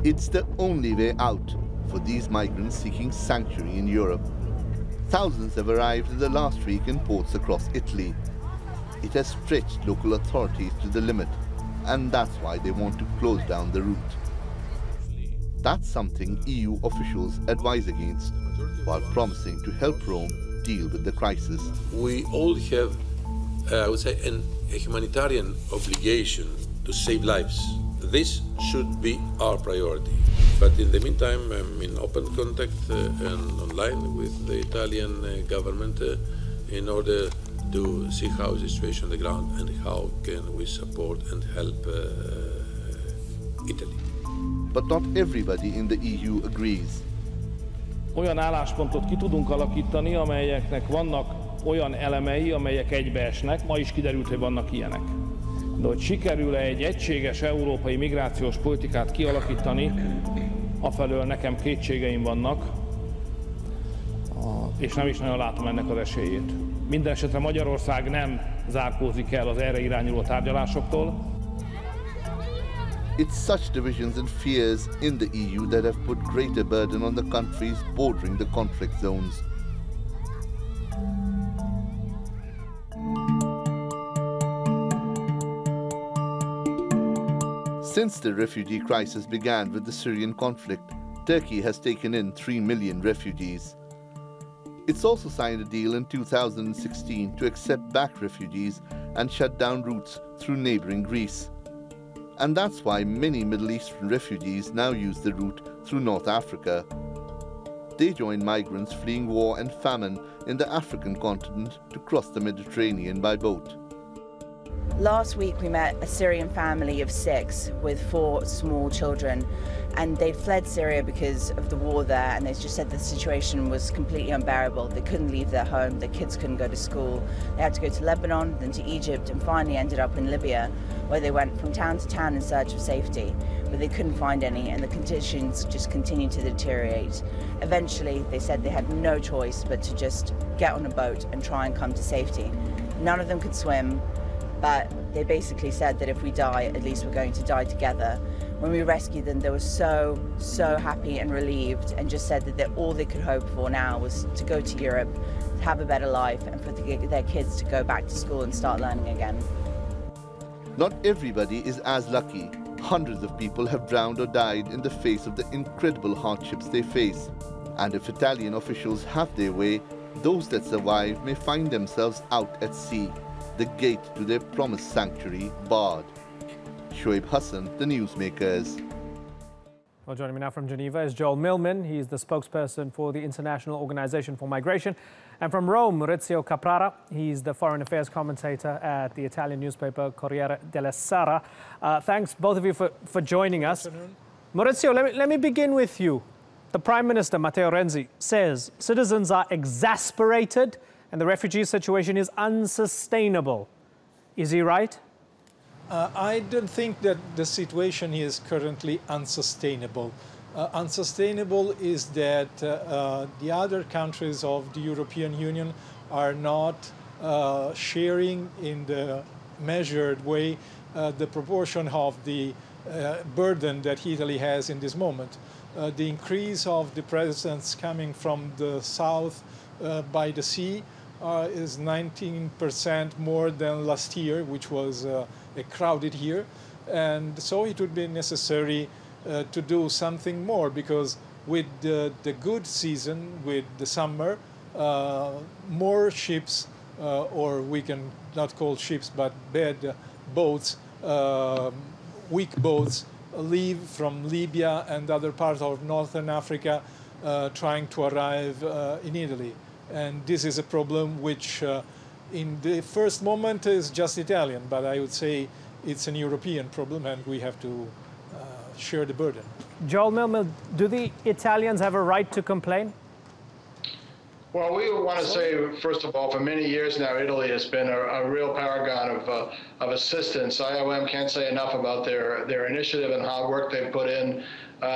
It's the only way out for these migrants seeking sanctuary in Europe. Thousands have arrived in the last week in ports across Italy. It has stretched local authorities to the limit, and that's why they want to close down the route. That's something EU officials advise against, while promising to help Rome deal with the crisis. We all have, I would say, a humanitarian obligation to save lives. This should be our priority. But in the meantime, I'm in open contact and online with the Italian government in order to see how the situation on the ground and how can we support and help Italy. But not everybody in the EU agrees. Olyan álláspontot ki tudunk alakítani, amelyeknek vannak olyan elemei, amelyek egybeesnek. Ma is kiderült, hogy vannak ilyenek. De hogy sikerül-e egy egységes európai migrációs politikát kialakítani, afelől nekem kétségeim vannak, és nem is nagyon látom ennek az esélyét. Mindenesetre Magyarország nem zárkózik el az erre irányuló tárgyalásoktól. It's such divisions and fears in the EU that have put greater burden on the countries bordering the conflict zones. Since the refugee crisis began with the Syrian conflict, Turkey has taken in 3 million refugees. It's also signed a deal in 2016 to accept back refugees and shut down routes through neighboring Greece. And that's why many Middle Eastern refugees now use the route through North Africa. They join migrants fleeing war and famine in the African continent to cross the Mediterranean by boat. Last week we met a Syrian family of 6 with 4 small children, and they fled Syria because of the war there, and they just said the situation was completely unbearable. They couldn't leave their home, their kids couldn't go to school. They had to go to Lebanon, then to Egypt, and finally ended up in Libya, where they went from town to town in search of safety, but they couldn't find any, and the conditions just continued to deteriorate. Eventually, they said they had no choice but to just get on a boat and try and come to safety. None of them could swim, but they basically said that if we die, at least we're going to die together. When we rescued them, they were so happy and relieved, and just said that all they could hope for now was to go to Europe, to have a better life, and for their kids to go back to school and start learning again. Not everybody is as lucky. Hundreds of people have drowned or died in the face of the incredible hardships they face. And if Italian officials have their way, those that survive may find themselves out at sea, the gate to their promised sanctuary barred. Shoaib Hassan, the Newsmakers. Well, joining me now from Geneva is Joel Millman. He's the spokesperson for the International Organization for Migration. And from Rome, Maurizio Caprara. He's the foreign affairs commentator at the Italian newspaper Corriere della Sera. Thanks, both of you, for joining us. Maurizio, let me begin with you. The Prime Minister, Matteo Renzi, says citizens are exasperated and the refugee situation is unsustainable. Is he right? I don't think that the situation is currently unsustainable. Unsustainable is that the other countries of the European Union are not sharing in the measured way the proportion of the burden that Italy has in this moment. The increase of the presence coming from the south by the sea is 19% more than last year, which was a crowded year. And so it would be necessary to do something more, because with the good season, with the summer, more ships, or we can not call ships, but bad boats, weak boats, leave from Libya and other parts of northern Africa trying to arrive in Italy. And this is a problem which in the first moment is just Italian, but I would say it's an European problem, and we have to share the burden. Joel Millman, do the Italians have a right to complain? Well, we want to say, first of all, for many years now, Italy has been a real paragon of assistance. IOM can't say enough about their initiative and hard work they've put in.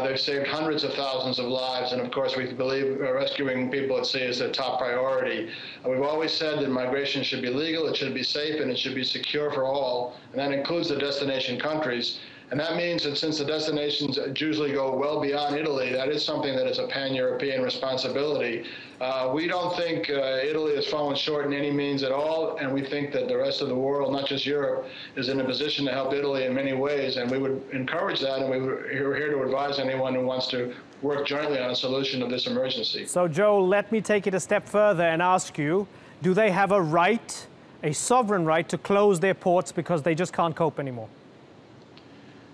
They've saved hundreds of thousands of lives, and of course we believe rescuing people at sea is their top priority. And we've always said that migration should be legal, it should be safe, and it should be secure for all, and that includes the destination countries. And that means that since the destinations usually go well beyond Italy, that is something that is a pan-European responsibility. We don't think Italy has fallen short in any means at all, and we think that the rest of the world, not just Europe, is in a position to help Italy in many ways, and we would encourage that, and we're here to advise anyone who wants to work jointly on a solution of this emergency. So, Joel, let me take it a step further and ask you, do they have a right, a sovereign right, to close their ports because they just can't cope anymore?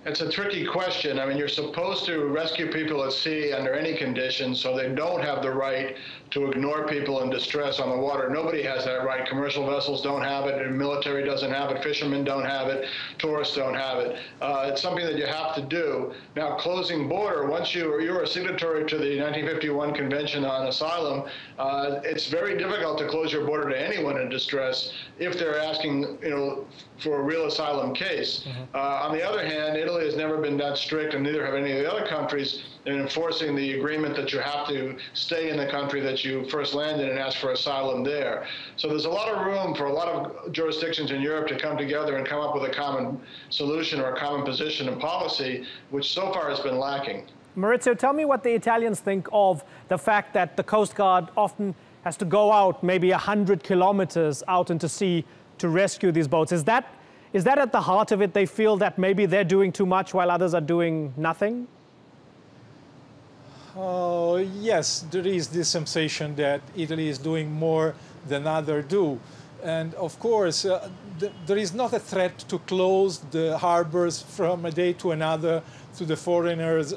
It's a tricky question. I mean, you're supposed to rescue people at sea under any conditions, so they don't have the right to ignore people in distress on the water. Nobody has that right. Commercial vessels don't have it, the military doesn't have it, fishermen don't have it, tourists don't have it. It's something that you have to do. Now, closing border, once you're a signatory to the 1951 Convention on Asylum, it's very difficult to close your border to anyone in distress if they're asking, for a real asylum case. On the other hand, Italy has never been that strict, and neither have any of the other countries, in enforcing the agreement that you have to stay in the country that you first landed and ask for asylum there. So there's a lot of room for a lot of jurisdictions in Europe to come together and come up with a common solution or a common position and policy, which so far has been lacking. Maurizio, tell me what the Italians think of the fact that the Coast Guard often has to go out maybe 100 kilometers out into sea to rescue these boats. Is that at the heart of it? They feel that maybe they're doing too much while others are doing nothing? Yes, there is this sensation that Italy is doing more than others do. And of course, there is not a threat to close the harbors from a day to another to the foreigners'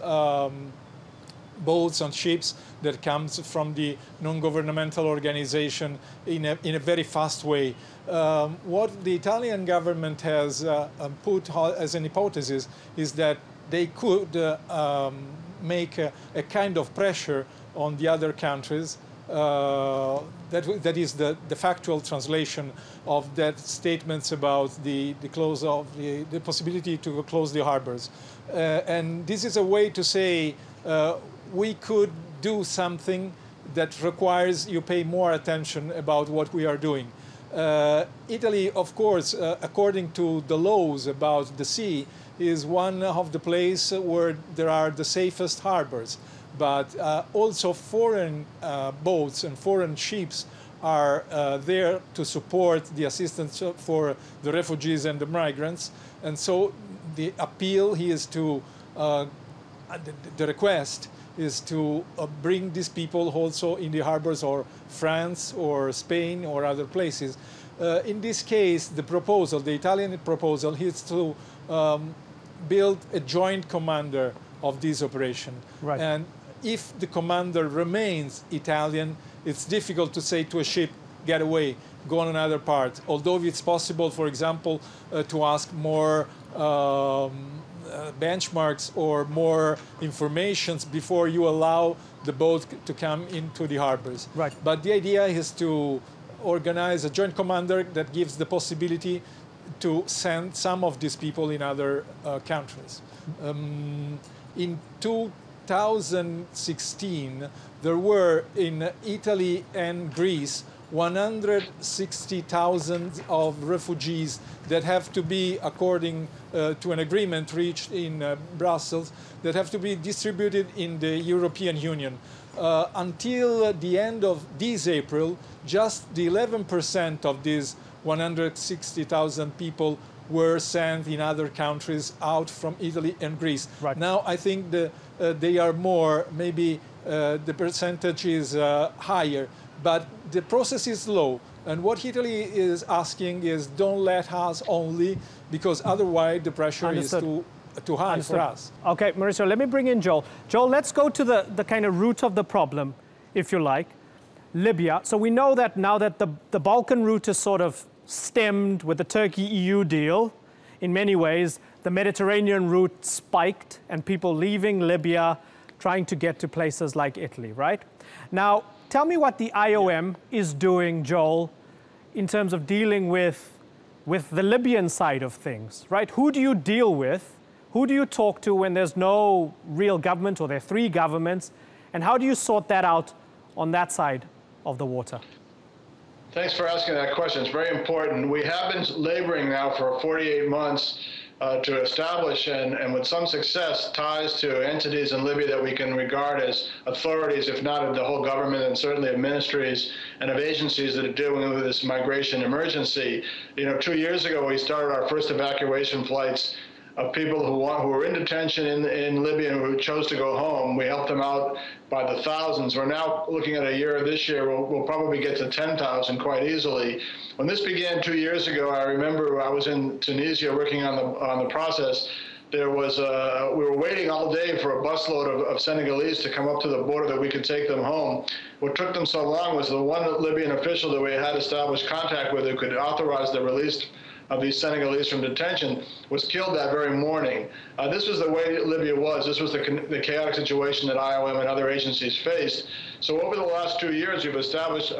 boats and ships that comes from the non-governmental organization in a very fast way. What the Italian government has put as an hypothesis is that they could make a kind of pressure on the other countries. That is the factual translation of that statements about the close of the possibility to close the harbors. And this is a way to say we could do something that requires you pay more attention about what we are doing. Italy, of course, according to the laws about the sea, is one of the places where there are the safest harbors. But also foreign boats and foreign ships are there to support the assistance for the refugees and the migrants. And so the appeal is to, the request is to bring these people also in the harbors of France or Spain or other places. In this case, the proposal, the Italian proposal, is to build a joint commander of this operation. Right. And if the commander remains Italian, it's difficult to say to a ship, get away, go on another part. Although it's possible, for example, to ask more benchmarks or more informations before you allow the boat to come into the harbors. Right. But the idea is to organize a joint commander that gives the possibility to send some of these people in other countries. In 2016, there were in Italy and Greece 160,000 of refugees that have to be, according to an agreement reached in Brussels, that have to be distributed in the European Union. Until the end of this April, just the 11% of these 160,000 people were sent in other countries out from Italy and Greece. Right. Now I think they are more, maybe the percentage is higher, but the process is slow. And what Italy is asking is don't let us only, because otherwise the pressure Understood. is too high for us. Okay, Maurizio, let me bring in Joel. Joel, let's go to the kind of root of the problem, if you like, Libya. So we know that now that the Balkan route is sort of stemmed with the Turkey-EU deal, in many ways, the Mediterranean route spiked and people leaving Libya trying to get to places like Italy, right? Now, tell me what the IOM is doing, Joel, in terms of dealing with the Libyan side of things, right? Who do you deal with? Who do you talk to when there's no real government or there are three governments? And how do you sort that out on that side of the water? Thanks for asking that question. It's very important. We have been laboring now for 48 months to establish and with some success ties to entities in Libya that we can regard as authorities, if not of the whole government, and certainly of ministries and of agencies that are dealing with this migration emergency. 2 years ago, we started our first evacuation flights of people who were in detention in Libya and who chose to go home. We helped them out by the thousands. We're now looking at a year this year, we'll probably get to 10,000 quite easily. When this began 2 years ago, I remember I was in Tunisia working on the process. There was we were waiting all day for a busload of Senegalese to come up to the border that we could take them home. What took them so long was the one Libyan official that we had established contact with who could authorize the release of these Senegalese from detention was killed that very morning. This was the way Libya was. This was the chaotic situation that IOM and other agencies faced. So over the last 2 years, we've established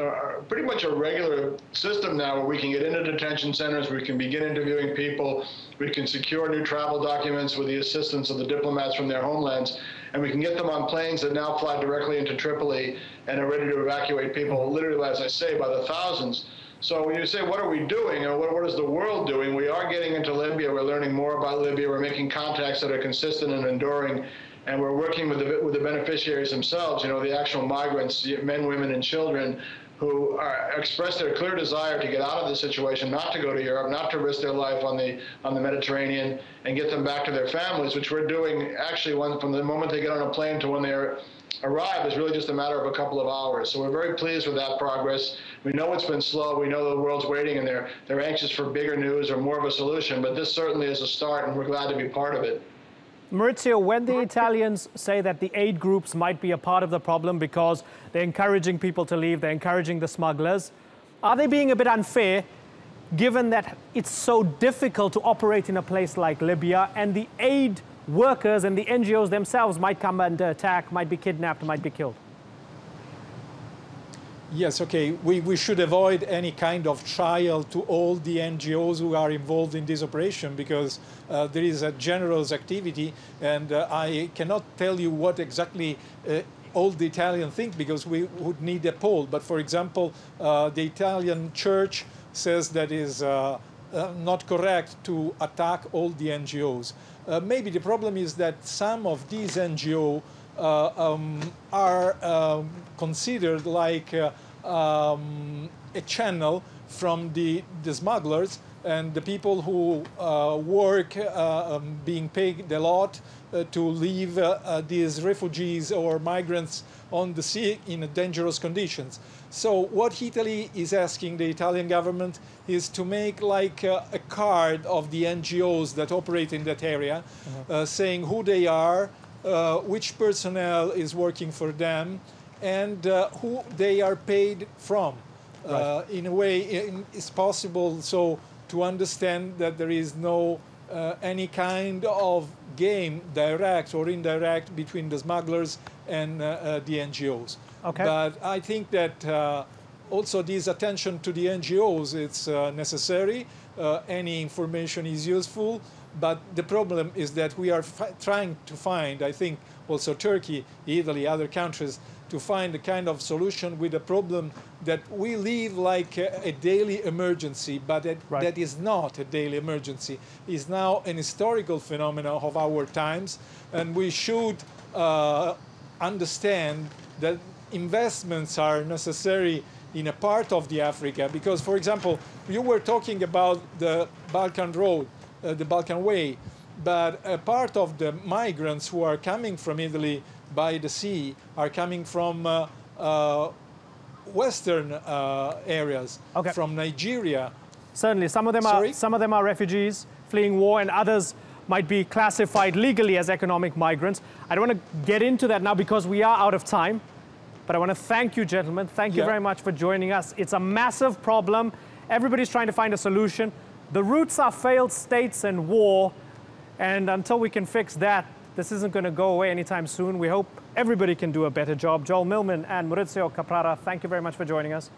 pretty much a regular system now where we can get into detention centers, we can begin interviewing people, we can secure new travel documents with the assistance of the diplomats from their homelands, and we can get them on planes that now fly directly into Tripoli and are ready to evacuate people, literally, as I say, by the thousands. So when you say, what are we doing, or what is the world doing, we are getting into Libya, we're learning more about Libya, we're making contacts that are consistent and enduring, and we're working with the beneficiaries themselves, the actual migrants, men, women, and children, who express their clear desire to get out of the situation, not to go to Europe, not to risk their life on the Mediterranean, and get them back to their families, which we're doing actually from the moment they get on a plane to when they're arrive is really just a matter of a couple of hours. So we're very pleased with that progress. We know it's been slow. We know the world's waiting, and they're anxious for bigger news or more of a solution. But this certainly is a start, and we're glad to be part of it. Maurizio, when the Italians say that the aid groups might be a part of the problem because they're encouraging people to leave, they're encouraging the smugglers, are they being a bit unfair, given that it's so difficult to operate in a place like Libya, and the aid workers and the NGOs themselves might come under attack, might be kidnapped, might be killed? Yes, okay. We should avoid any kind of trial to all the NGOs who are involved in this operation, because there is a generous activity, and I cannot tell you what exactly all the Italians think, because we would need a poll. But for example, the Italian church says that is not correct to attack all the NGOs. Maybe the problem is that some of these NGOs are considered like a channel from the smugglers, and the people who work being paid a lot to leave these refugees or migrants on the sea in dangerous conditions. So what Italy is asking the Italian government is to make like a card of the NGOs that operate in that area, saying who they are, which personnel is working for them, and who they are paid from. Right. In a way, it's possible so to understand that there is no any kind of game, direct or indirect, between the smugglers and the NGOs. Okay. But I think that also this attention to the NGOs, it's necessary. Any information is useful, but the problem is that we are trying to find, I think also Turkey, Italy, other countries, to find a kind of solution with a problem that we live like a daily emergency, but that is not a daily emergency. It's now an historical phenomenon of our times, and we should understand that investments are necessary in a part of the Africa, because, for example, you were talking about the Balkan Road, the Balkan Way, but a part of the migrants who are coming from Italy by the sea are coming from western areas, from Nigeria. Certainly, some of them are refugees fleeing war, and others might be classified legally as economic migrants. I don't want to get into that now because we are out of time, but I want to thank you, gentlemen. Thank you very much for joining us. It's a massive problem. Everybody's trying to find a solution. The roots are failed states and war, and until we can fix that, this isn't going to go away anytime soon. We hope everybody can do a better job. Joel Millman and Maurizio Caprara, thank you very much for joining us.